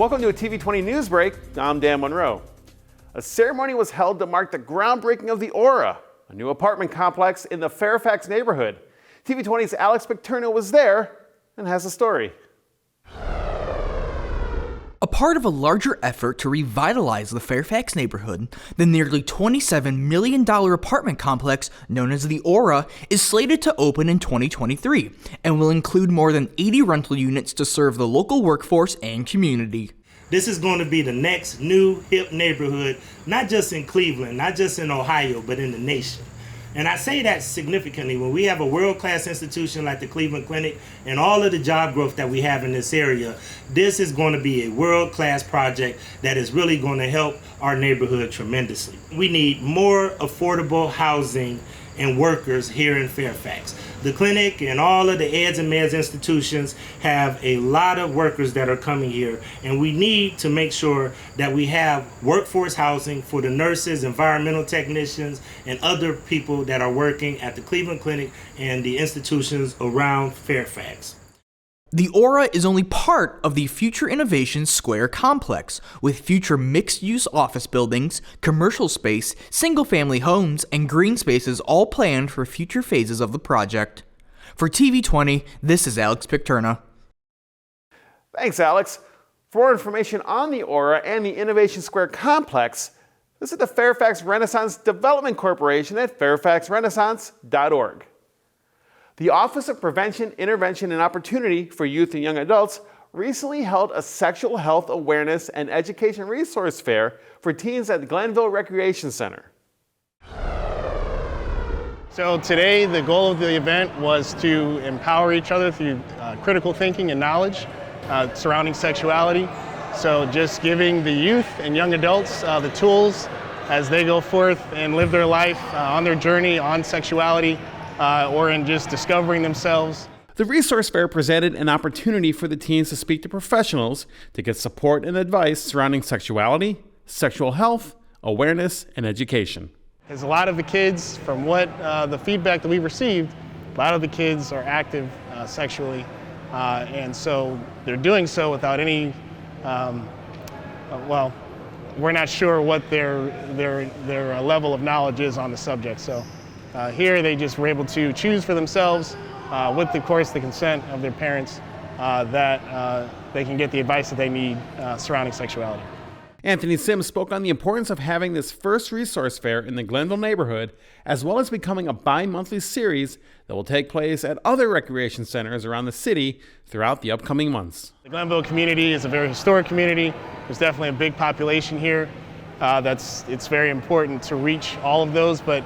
Welcome to a TV20 news break. I'm Dan Monroe. A ceremony was held to mark the groundbreaking of the Aura, a new apartment complex in the Fairfax neighborhood. TV20's Alex Picterno was there and has a story. A part of a larger effort to revitalize the Fairfax neighborhood, the nearly $27 million apartment complex known as the Aura is slated to open in 2023 and will include more than 80 rental units to serve the local workforce and community. This is going to be the next new hip neighborhood, not just in Cleveland, not just in Ohio, but in the nation. And I say that significantly when we have a world-class institution like the Cleveland Clinic and all of the job growth that we have in this area. This is going to be a world-class project that is really going to help our neighborhood tremendously. We need more affordable housing and workers here in Fairfax. The clinic and all of the eds and meds institutions have a lot of workers that are coming here, and we need to make sure that we have workforce housing for the nurses, environmental technicians, and other people that are working at the Cleveland Clinic and the institutions around Fairfax. The Aura is only part of the Future Innovation Square complex, with future mixed-use office buildings, commercial space, single-family homes, and green spaces all planned for future phases of the project. For TV20, this is Alex Picterno. Thanks, Alex. For more information on the Aura and the Innovation Square complex, visit the Fairfax Renaissance Development Corporation at fairfaxrenaissance.org. The Office of Prevention, Intervention, and Opportunity for Youth and Young Adults recently held a sexual health awareness and education resource fair for teens at the Glenville Recreation Center. So today, the goal of the event was to empower each other through critical thinking and knowledge surrounding sexuality. So just giving the youth and young adults the tools as they go forth and live their life on their journey on sexuality. Or in just discovering themselves. The resource fair presented an opportunity for the teens to speak to professionals to get support and advice surrounding sexuality, sexual health, awareness, and education. Because a lot of the kids, from what the feedback that we received, a lot of the kids are active sexually, and so they're doing so without any, well, we're not sure what their level of knowledge is on the subject. So. Here they just were able to choose for themselves, with of course the consent of their parents, that they can get the advice that they need surrounding sexuality. Anthony Sims spoke on the importance of having this first resource fair in the Glenville neighborhood, as well as becoming a bi-monthly series that will take place at other recreation centers around the city throughout the upcoming months. The Glenville community is a very historic community. There's definitely a big population here. It's very important to reach all of those, but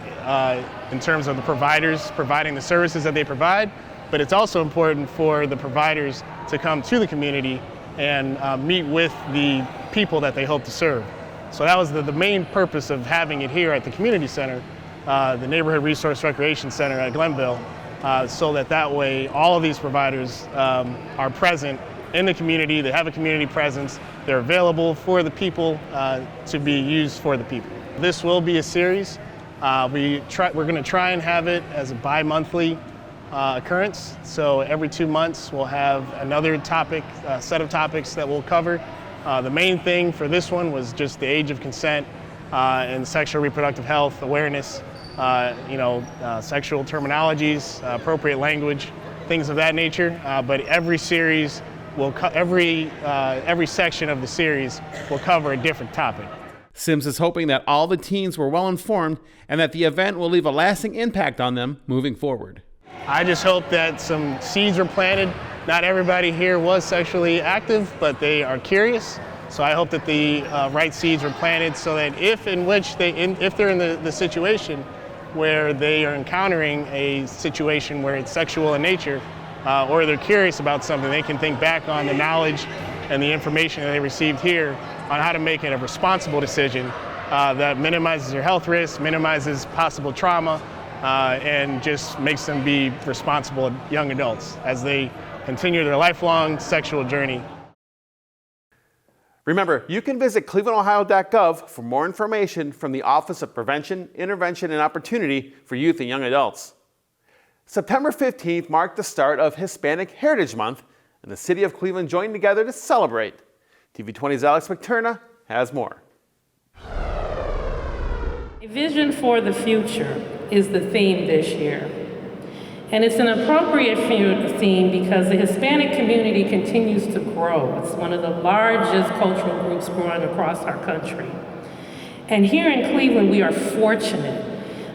in terms of the providers providing the services that they provide, but it's also important for the providers to come to the community and meet with the people that they hope to serve. So that was the main purpose of having it here at the community center, the Neighborhood Resource Recreation Center at Glenville, so that way all of these providers are present in the community. They have a community presence. They're available for the people to be used for the people. This will be a series. We're going to try and have it as a bi-monthly occurrence. So every 2 months we'll have another topic, set of topics that we'll cover. The main thing for this one was just the age of consent and sexual reproductive health awareness, sexual terminologies, appropriate language, things of that nature. But every series every section of the series will cover a different topic. Sims is hoping that all the teens were well informed and that the event will leave a lasting impact on them moving forward. I just hope that some seeds were planted. Not everybody here was sexually active, but they are curious. So I hope that the right seeds were planted so that if they're in the situation where they are encountering a situation where it's sexual in nature, or they're curious about something, they can think back on the knowledge and the information that they received here on how to make it a responsible decision that minimizes their health risks, minimizes possible trauma, and just makes them be responsible young adults as they continue their lifelong sexual journey. Remember, you can visit clevelandohio.gov for more information from the Office of Prevention, Intervention, and Opportunity for Youth and Young Adults. September 15th marked the start of Hispanic Heritage Month, and the city of Cleveland joined together to celebrate. TV20's Alex McTurna has more. A vision for the future is the theme this year. And it's an appropriate theme because the Hispanic community continues to grow. It's one of the largest cultural groups growing across our country. And here in Cleveland, we are fortunate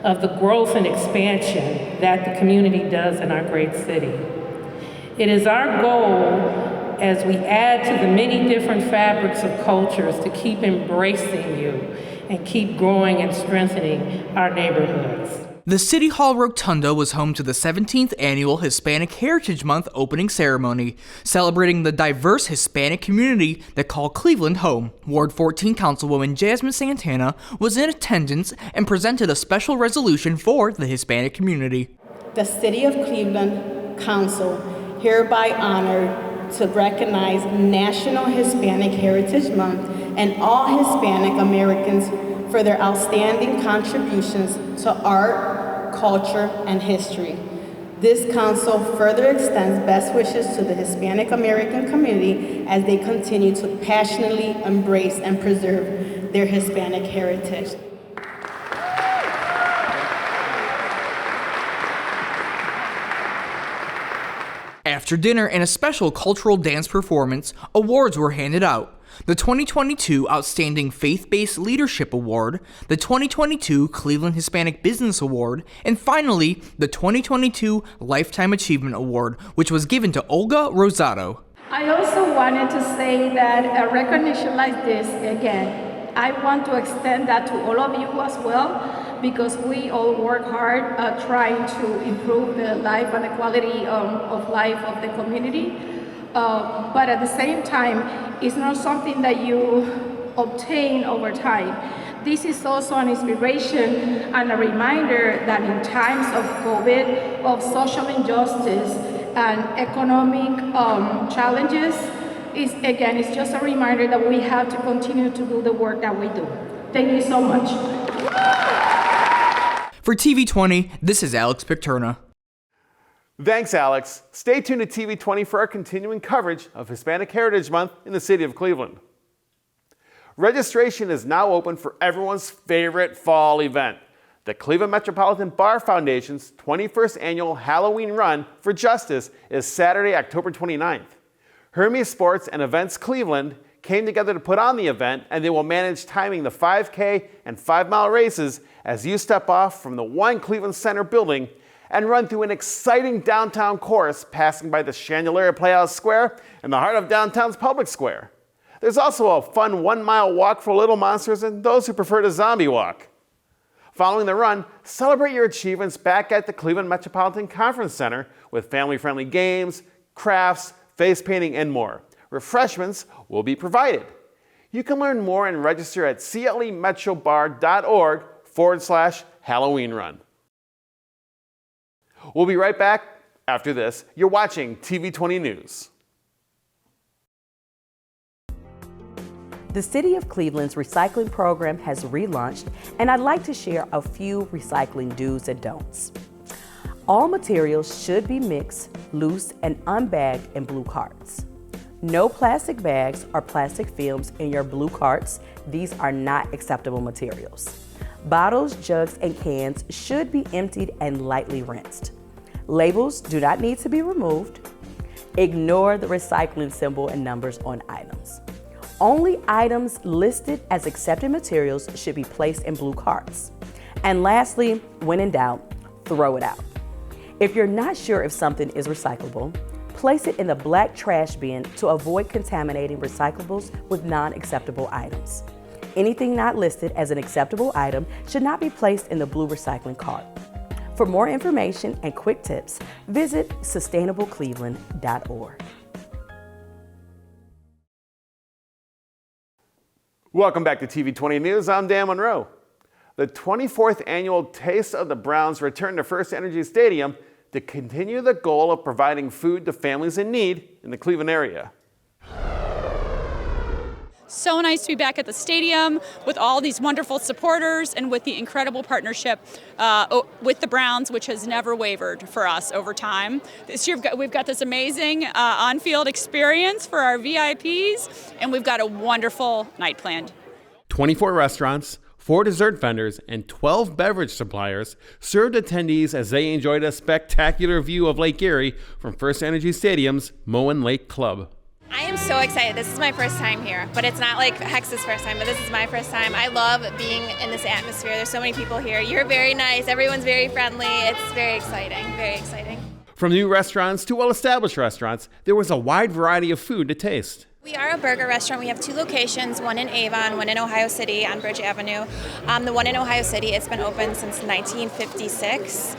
of the growth and expansion that the community does in our great city. It is our goal as we add to the many different fabrics of cultures to keep embracing you and keep growing and strengthening our neighborhoods. The City Hall Rotunda was home to the 17th annual Hispanic Heritage Month opening ceremony, celebrating the diverse Hispanic community that call Cleveland home. Ward 14 Councilwoman Jasmine Santana was in attendance and presented a special resolution for the Hispanic community. The City of Cleveland Council hereby honored to recognize National Hispanic Heritage Month and all Hispanic Americans for their outstanding contributions to art, culture, and history. This council further extends best wishes to the Hispanic American community as they continue to passionately embrace and preserve their Hispanic heritage. After dinner and a special cultural dance performance, awards were handed out. The 2022 Outstanding Faith-Based Leadership Award, the 2022 Cleveland Hispanic Business Award, and finally, the 2022 Lifetime Achievement Award, which was given to Olga Rosado. I also wanted to say that a recognition like this, again, I want to extend that to all of you as well, because we all work hard trying to improve the life and the quality of life of the community. But at the same time, it's not something that you obtain over time. This is also an inspiration and a reminder that in times of COVID, of social injustice and economic challenges, it's just a reminder that we have to continue to do the work that we do. Thank you so much. For TV20, this is Alex Picterna. Thanks, Alex. Stay tuned to TV20 for our continuing coverage of Hispanic Heritage Month in the city of Cleveland. Registration is now open for everyone's favorite fall event, the Cleveland Metropolitan Bar Foundation's 21st annual Halloween Run for Justice is Saturday, October 29th. Hermes Sports and Events Cleveland came together to put on the event, and they will manage timing the 5K and 5-mile races as you step off from the One Cleveland Center building and run through an exciting downtown course passing by the Chandelier Playhouse Square and the heart of downtown's Public Square. There's also a fun 1-mile walk for little monsters and those who prefer to zombie walk. Following the run, celebrate your achievements back at the Cleveland Metropolitan Conference Center with family-friendly games, crafts, face painting, and more. Refreshments will be provided. You can learn more and register at clemetrobar.org/Halloween Run. We'll be right back after this. You're watching TV20 News. The City of Cleveland's recycling program has relaunched, and I'd like to share a few recycling do's and don'ts. All materials should be mixed, loose, and unbagged in blue carts. No plastic bags or plastic films in your blue carts. These are not acceptable materials. Bottles, jugs, and cans should be emptied and lightly rinsed. Labels do not need to be removed. Ignore the recycling symbol and numbers on items. Only items listed as accepted materials should be placed in blue carts. And lastly, when in doubt, throw it out. If you're not sure if something is recyclable, place it in the black trash bin to avoid contaminating recyclables with non-acceptable items. Anything not listed as an acceptable item should not be placed in the blue recycling cart. For more information and quick tips, visit sustainablecleveland.org. Welcome back to TV20 News. I'm Dan Monroe. The 24th annual Taste of the Browns returned to First Energy Stadium to continue the goal of providing food to families in need in the Cleveland area. So nice to be back at the stadium with all these wonderful supporters and with the incredible partnership with the Browns, which has never wavered for us over time. This year we've got this amazing on-field experience for our VIPs, and we've got a wonderful night planned. 24 restaurants, 4 dessert vendors, and 12 beverage suppliers served attendees as they enjoyed a spectacular view of Lake Erie from First Energy Stadium's Moen Lake Club. I am so excited. This is my first time here, but it's not like Hex's first time, but this is my first time. I love being in this atmosphere. There's so many people here. You're very nice. Everyone's very friendly. It's very exciting, very exciting. From new restaurants to well-established restaurants, there was a wide variety of food to taste. We are a burger restaurant. We have 2 locations, one in Avon, one in Ohio City on Bridge Avenue. The one in Ohio City, it's been open since 1956.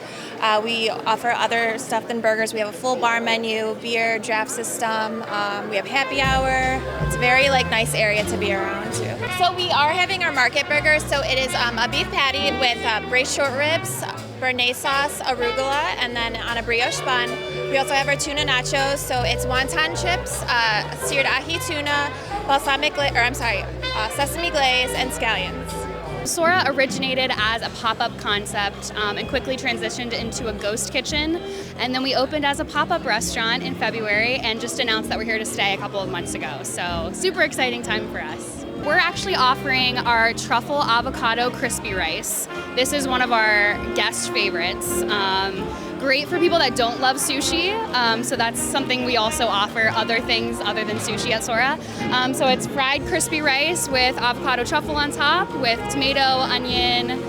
We offer other stuff than burgers. We have a full bar menu, beer, draft system. We have happy hour. It's a very nice area to be around too. So we are having our market burgers. So it is a beef patty with braised short ribs, béarnaise sauce, arugula, and then on a brioche bun. We also have our tuna nachos. So it's wonton chips, seared ahi tuna, sesame glaze, and scallions. Sora originated as a pop-up concept and quickly transitioned into a ghost kitchen. And then we opened as a pop-up restaurant in February and just announced that we're here to stay a couple of months ago. So super exciting time for us. We're actually offering our truffle avocado crispy rice. This is one of our guest favorites. Great for people that don't love sushi, so that's something we also offer, other things other than sushi at Sora. So it's fried crispy rice with avocado truffle on top with tomato, onion.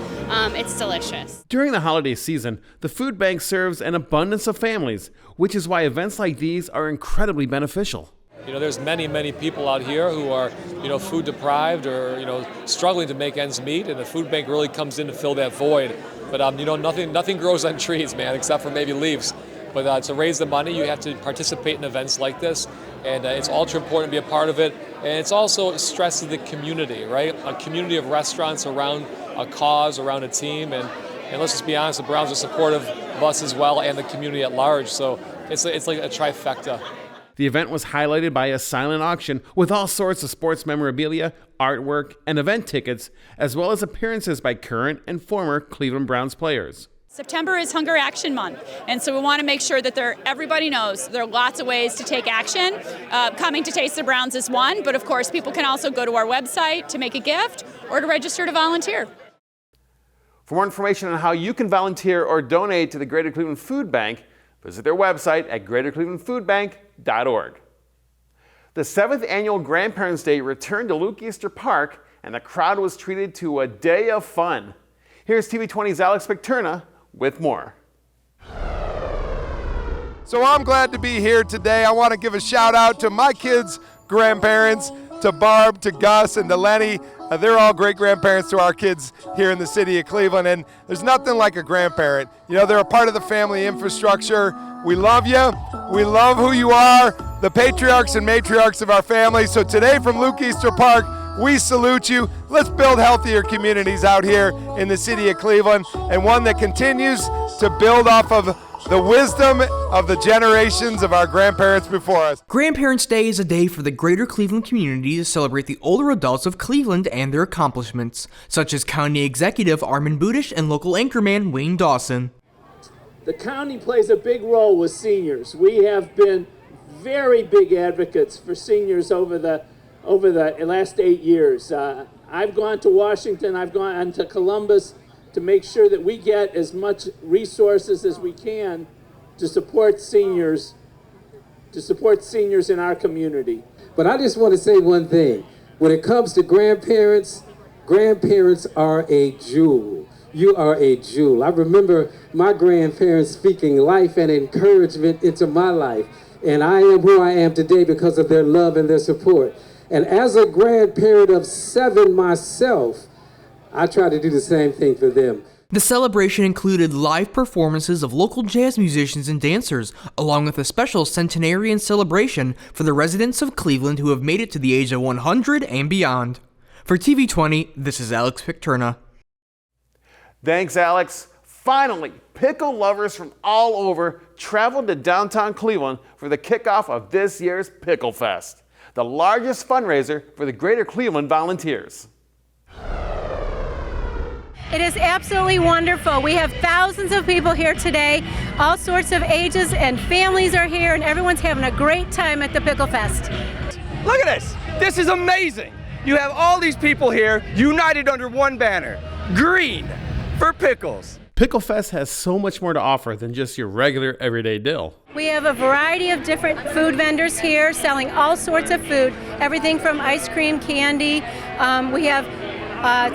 It's delicious. During the holiday season, the food bank serves an abundance of families, which is why events like these are incredibly beneficial. There's many people out here who are, food deprived or, struggling to make ends meet, and the food bank really comes in to fill that void. But, nothing grows on trees, man, except for maybe leaves. But to raise the money, you have to participate in events like this, and it's ultra important to be a part of it. And it's also stress to the community, right? A community of restaurants around a cause, around a team, and let's just be honest, the Browns are supportive of us as well and the community at large. So it's like a trifecta. The event was highlighted by a silent auction with all sorts of sports memorabilia, artwork, and event tickets, as well as appearances by current and former Cleveland Browns players. September is Hunger Action Month, and so we want to make sure that everybody knows there are lots of ways to take action. Coming to Taste the Browns is one, but of course people can also go to our website to make a gift or to register to volunteer. For more information on how you can volunteer or donate to the Greater Cleveland Food Bank, visit their website at greaterclevelandfoodbank.org. The 7th annual Grandparents' Day returned to Luke Easter Park, and the crowd was treated to a day of fun. Here's TV20's Alex Picterna with more. So I'm glad to be here today. I want to give a shout out to my kids' grandparents, to Barb, to Gus, and to Lenny. They're all great grandparents to our kids here in the city of Cleveland, and there's nothing like a grandparent. They're a part of the family infrastructure. We love you. We love who you are, the patriarchs and matriarchs of our family. So today from Luke Easter Park, we salute you. Let's build healthier communities out here in the city of Cleveland, and one that continues to build off of the wisdom of the generations of our grandparents before us. Grandparents' Day is a day for the greater Cleveland community to celebrate the older adults of Cleveland and their accomplishments, such as County Executive Armin Budish and local anchorman Wayne Dawson. The county plays a big role with seniors. We have been very big advocates for seniors over the last 8 years. I've gone to Washington, I've gone to Columbus to make sure that we get as much resources as we can to support seniors in our community. But I just want to say one thing. When it comes to grandparents, grandparents are a jewel. You are a jewel. I remember my grandparents speaking life and encouragement into my life. And I am who I am today because of their love and their support. And as a grandparent of 7 myself, I try to do the same thing for them. The celebration included live performances of local jazz musicians and dancers, along with a special centenarian celebration for the residents of Cleveland who have made it to the age of 100 and beyond. For TV20, this is Alex Picterna. Thanks, Alex. Finally, pickle lovers from all over traveled to downtown Cleveland for the kickoff of this year's Pickle Fest. the largest fundraiser for the Greater Cleveland Volunteers. It is absolutely wonderful. We have thousands of people here today. All sorts of ages and families are here, and everyone's having a great time at the Pickle Fest. Look at this. This is amazing. You have all these people here united under one banner. Green for pickles. Pickle Fest has so much more to offer than just your regular everyday dill. We have a variety of different food vendors here selling all sorts of food, everything from ice cream, candy. We have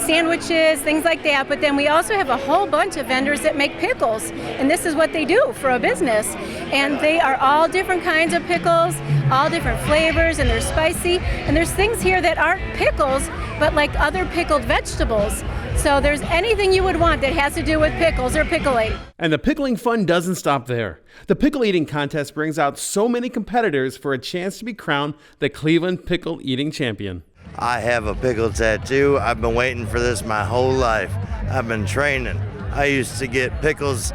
sandwiches, things like that, but then we also have a whole bunch of vendors that make pickles, and this is what they do for a business. And they are all different kinds of pickles, all different flavors, and they're spicy, and there's things here that aren't pickles, but like other pickled vegetables. So there's anything you would want that has to do with pickles or pickling. And the pickling fun doesn't stop there. The pickle eating contest brings out so many competitors for a chance to be crowned the Cleveland Pickle Eating Champion. I have a pickle tattoo. I've been waiting for this my whole life. I've been training. I used to get pickles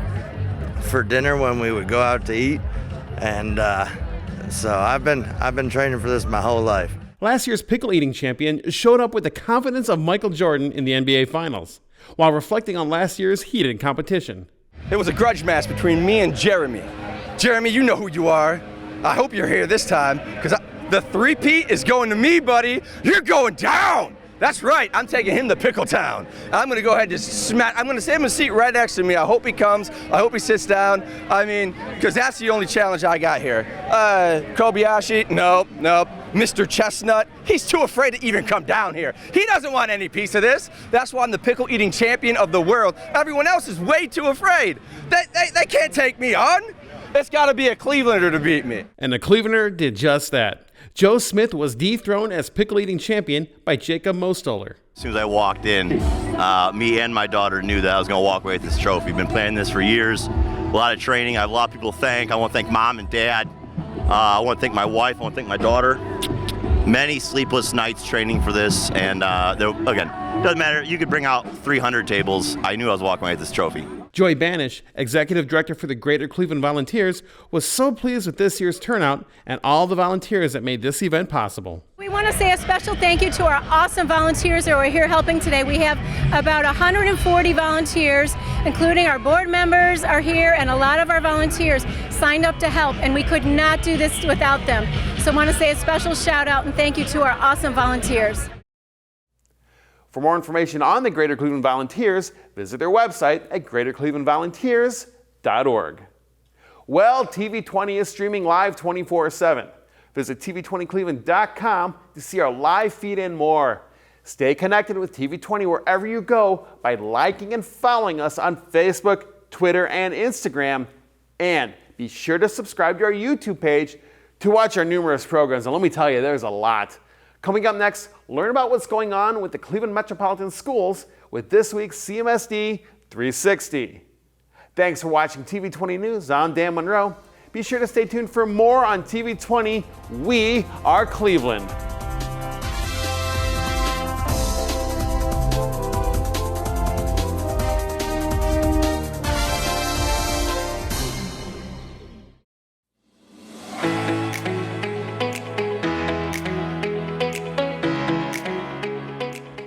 for dinner when we would go out to eat, and so I've been training for this my whole life. Last year's pickle eating champion showed up with the confidence of Michael Jordan in the NBA Finals, while reflecting on last year's heated competition. It was a grudge match between me and Jeremy. Jeremy, you know who you are. I hope you're here this time, because the three-peat is going to me, buddy. You're going down. That's right. I'm taking him to Pickle Town. I'm going to go ahead and just smack. I'm going to save him a seat right next to me. I hope he comes. I hope he sits down. I mean, because that's the only challenge I got here. Kobayashi, nope. Mr. Chestnut, he's too afraid to even come down here. He doesn't want any piece of this. That's why I'm the pickle eating champion of the world. Everyone else is way too afraid. They can't take me on. It's got to be a Clevelander to beat me. And the Clevelander did just that. Joe Smith was dethroned as pickle eating champion by Jacob Mostoller. As soon as I walked in, me and my daughter knew that I was going to walk away with this trophy. We've been planning this for years. A lot of training. I have a lot of people to thank. I want to thank Mom and Dad. I want to thank my wife. I want to thank my daughter. Many sleepless nights training for this. And again, doesn't matter. You could bring out 300 tables. I knew I was walking away with this trophy. Joy Banish, Executive Director for the Greater Cleveland Volunteers, was so pleased with this year's turnout and all the volunteers that made this event possible. We want to say a special thank you to our awesome volunteers that are here helping today. We have about 140 volunteers, including our board members are here, and a lot of our volunteers signed up to help, and we could not do this without them. So I want to say a special shout out and thank you to our awesome volunteers. For more information on the Greater Cleveland Volunteers, visit their website at greaterclevelandvolunteers.org. Well, TV20 is streaming live 24/7. Visit TV20cleveland.com to see our live feed and more. Stay connected with TV20 wherever you go by liking and following us on Facebook, Twitter, and Instagram. And be sure to subscribe to our YouTube page to watch our numerous programs. And let me tell you, there's a lot. Coming up next, learn about what's going on with the Cleveland Metropolitan Schools with this week's CMSD 360. Thanks for watching TV20 News. I'm Dan Monroe. Be sure to stay tuned for more on TV20. We are Cleveland.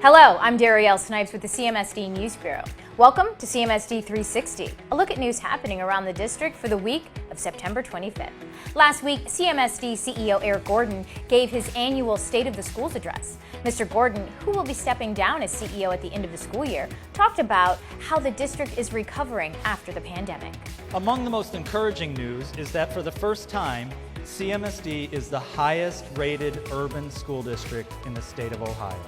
Hello, I'm Darielle Snipes with the CMSD News Bureau. Welcome to CMSD 360, a look at news happening around the district for the week of September 25th. Last week, CMSD CEO Eric Gordon gave his annual State of the Schools address. Mr. Gordon, who will be stepping down as CEO at the end of the school year, talked about how the district is recovering after the pandemic. Among the most encouraging news is that for the first time, CMSD is the highest rated urban school district in the state of Ohio.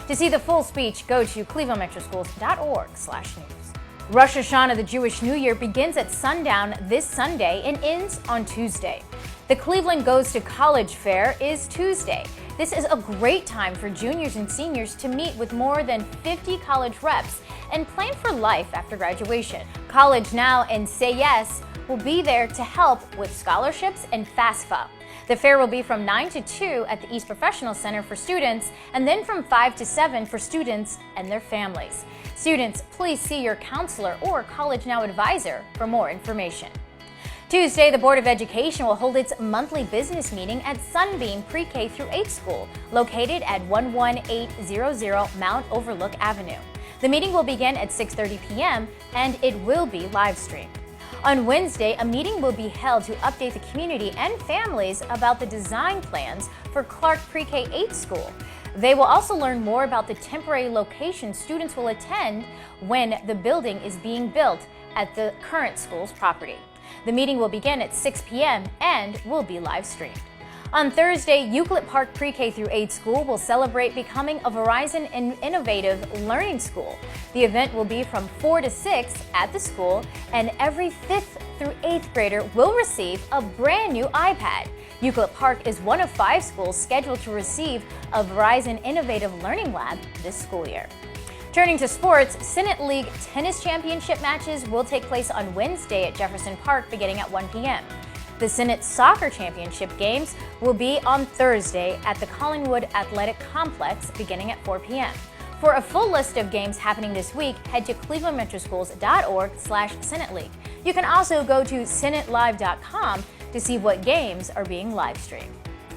To see the full speech, go to clevelandmetroschools.org/news. Rosh Hashanah, the Jewish New Year, begins at sundown this Sunday and ends on Tuesday. The Cleveland Goes to College Fair is Tuesday. This is a great time for juniors and seniors to meet with more than 50 college reps and plan for life after graduation. College Now and Say Yes will be there to help with scholarships and FAFSA. The fair will be from 9 to 2 at the East Professional Center for students, and then from 5 to 7 for students and their families. Students, please see your counselor or College Now advisor for more information. Tuesday, the Board of Education will hold its monthly business meeting at Sunbeam Pre-K through 8 School, located at 11800 Mount Overlook Avenue. The meeting will begin at 6:30 p.m. and it will be live streamed. On Wednesday, a meeting will be held to update the community and families about the design plans for Clark Pre-K 8 School. They will also learn more about the temporary location students will attend when the building is being built at the current school's property. The meeting will begin at 6 p.m. and will be live streamed. On Thursday, Euclid Park Pre-K through 8 School will celebrate becoming a Verizon Innovative Learning School. The event will be from 4 to 6 at the school, and every 5th through 8th grader will receive a brand new iPad. Euclid Park is one of 5 schools scheduled to receive a Verizon Innovative Learning Lab this school year. Turning to sports, Senate League tennis championship matches will take place on Wednesday at Jefferson Park beginning at 1 p.m. The Senate Soccer Championship games will be on Thursday at the Collingwood Athletic Complex beginning at 4 p.m. For a full list of games happening this week, head to clevelandmetroschools.org/Senate League. You can also go to senatelive.com to see what games are being live streamed.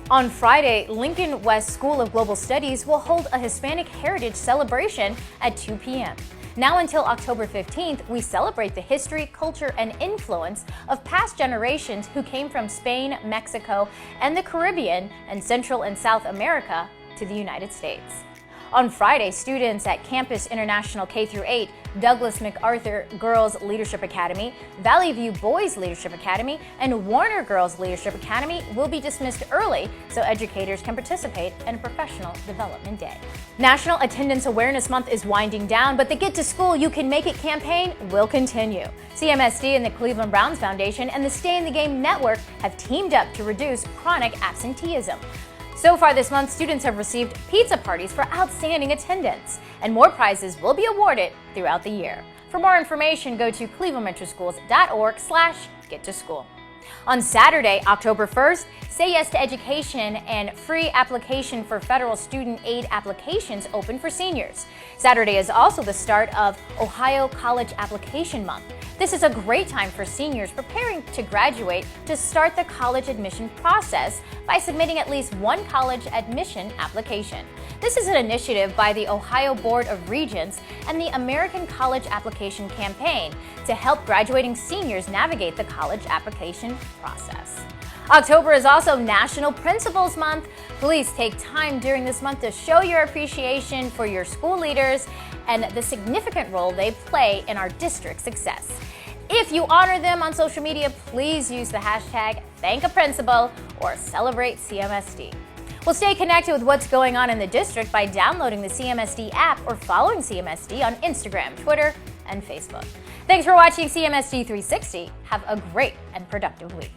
On Friday, Lincoln West School of Global Studies will hold a Hispanic Heritage Celebration at 2 p.m. Now until October 15th, we celebrate the history, culture, and influence of past generations who came from Spain, Mexico, and the Caribbean and Central and South America to the United States. On Friday, students at Campus International K-8, Douglas MacArthur Girls Leadership Academy, Valley View Boys Leadership Academy, and Warner Girls Leadership Academy will be dismissed early so educators can participate in Professional Development Day. National Attendance Awareness Month is winding down, but the Get to School You Can Make It campaign will continue. CMSD and the Cleveland Browns Foundation and the Stay in the Game Network have teamed up to reduce chronic absenteeism. So far this month, students have received pizza parties for outstanding attendance, and more prizes will be awarded throughout the year. For more information, go to clevelandmetroschools.org/gettoschool. On Saturday, October 1st, Say Yes to Education and free application for federal student aid applications open for seniors. Saturday is also the start of Ohio College Application Month. This is a great time for seniors preparing to graduate to start the college admission process by submitting at least one college admission application. This is an initiative by the Ohio Board of Regents and the American College Application Campaign to help graduating seniors navigate the college application process. October is also National Principals Month. Please take time during this month to show your appreciation for your school leaders and the significant role they play in our district's success. If you honor them on social media, please use the hashtag #ThankAPrincipal or #CelebrateCMSD. We'll stay connected with what's going on in the district by downloading the CMSD app or following CMSD on Instagram, Twitter, and Facebook. Thanks for watching CMSD 360. Have a great and productive week.